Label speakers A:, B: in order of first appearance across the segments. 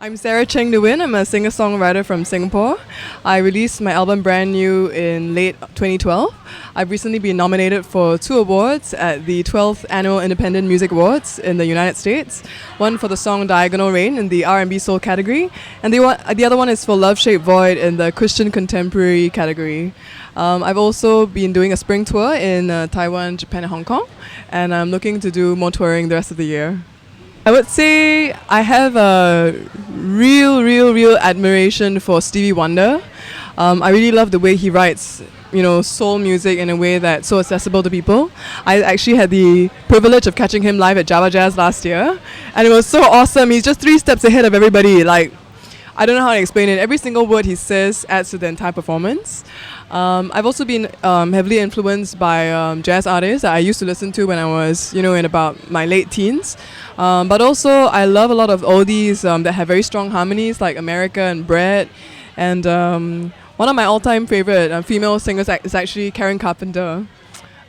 A: I'm Cheng De-Winne. I'm a singer-songwriter from Singapore. I released my album Brand New in late 2012. I've recently been nominated for 2 awards at the 12th Annual Independent Music Awards in the United States. One for the song Diagonal Rain in the R&B Soul category, and the other one is for Love Shaped Void in the Christian Contemporary category. I've also been doing a spring tour in Taiwan, Japan and Hong Kong, and I'm looking to do more touring the rest of the year. I would say I have a real admiration for Stevie Wonder. I really love the way he writes, soul music in a way that's so accessible to people. I actually had the privilege of catching him live at Java Jazz last year, and it was so awesome. He's just 3 steps ahead of everybody. I don't know how to explain it. Every single word he says adds to the entire performance. I've also been heavily influenced by jazz artists that I used to listen to when I was, in about my late teens. But also, I love a lot of oldies that have very strong harmonies, like America and Brett. And one of my all-time favorite female singers is actually Karen Carpenter.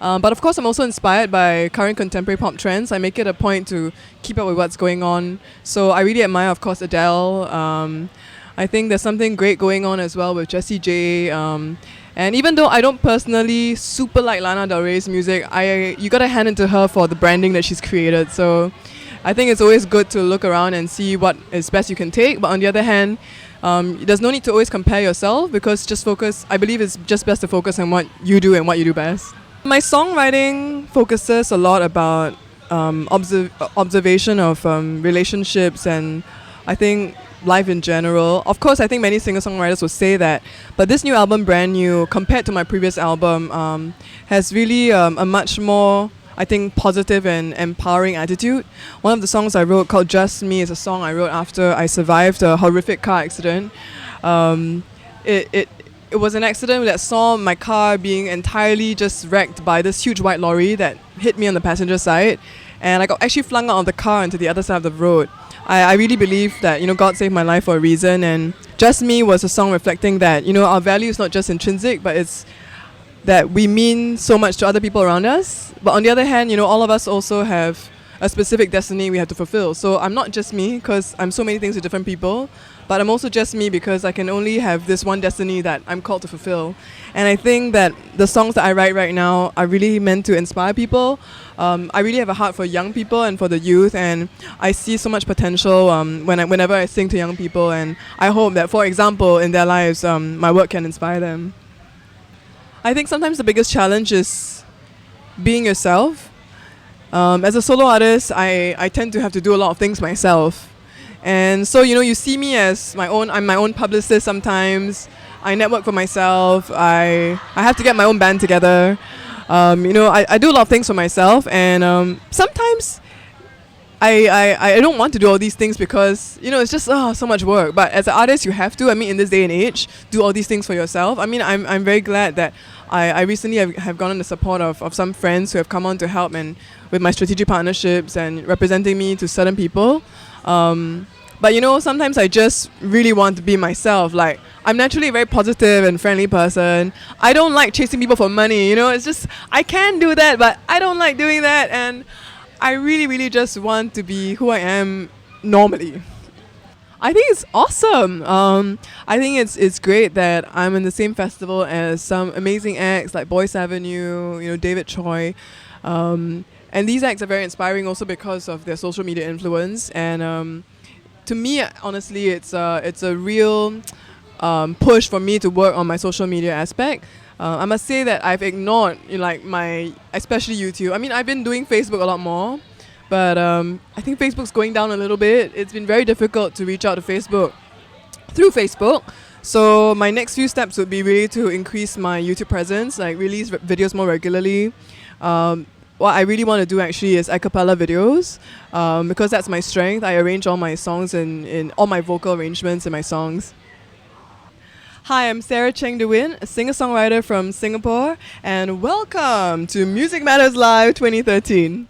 A: But of course, I'm also inspired by current contemporary pop trends. I make it a point to keep up with what's going on. So I really admire, of course, Adele. I think there's something great going on as well with Jessie J. And even though I don't personally super like Lana Del Rey's music, you gotta hand it to her for the branding that she's created. So I think it's always good to look around and see what is best you can take. But on the other hand, there's no need to always compare yourself, because I believe it's just best to focus on what you do and what you do best. My songwriting focuses a lot about observation of relationships and I think life in general. Of course, I think many singer-songwriters will say that, but this new album, Brand New, compared to my previous album, has really a much more, I think, positive and empowering attitude. One of the songs I wrote, called Just Me, is a song I wrote after I survived a horrific car accident. It was an accident that saw my car being entirely just wrecked by this huge white lorry that hit me on the passenger side, and I got actually flung out of the car into the other side of the road. I really believe that, God saved my life for a reason, and Just Me was a song reflecting that, our value is not just intrinsic, but it's that we mean so much to other people around us. But on the other hand, all of us also have a specific destiny we have to fulfill. So I'm not just me, because I'm so many things to different people, but I'm also just me because I can only have this one destiny that I'm called to fulfill. And I think that the songs that I write right now are really meant to inspire people. I really have a heart for young people and for the youth, and I see so much potential whenever I sing to young people, and I hope that, for example, in their lives, my work can inspire them. I think sometimes the biggest challenge is being yourself. As a solo artist, I tend to have to do a lot of things myself. And so, you see me as I'm my own publicist sometimes. I network for myself. I have to get my own band together. I do a lot of things for myself, and sometimes I don't want to do all these things because, it's just so much work. But as an artist, you have to. In this day and age, do all these things for yourself. I'm very glad that I recently have gotten the support of some friends who have come on to help and with my strategic partnerships and representing me to certain people. But sometimes I just really want to be myself. I'm naturally a very positive and friendly person. I don't like chasing people for money, it's just, I can do that, but I don't like doing that, and I really just want to be who I am normally. I think it's awesome. I think it's great that I'm in the same festival as some amazing acts like Boyce Avenue, David Choi. And these acts are very inspiring also because of their social media influence, and to me, honestly, it's a real push for me to work on my social media aspect. I must say that I've ignored, especially YouTube. I've been doing Facebook a lot more, but I think Facebook's going down a little bit. It's been very difficult to reach out to Facebook through Facebook. So my next few steps would be really to increase my YouTube presence, release videos more regularly. What I really want to do actually is a cappella videos, because that's my strength. I arrange all my songs in all my vocal arrangements in my songs. Hi, I'm Cheng De-Winne, a singer-songwriter from Singapore, and welcome to Music Matters Live 2013.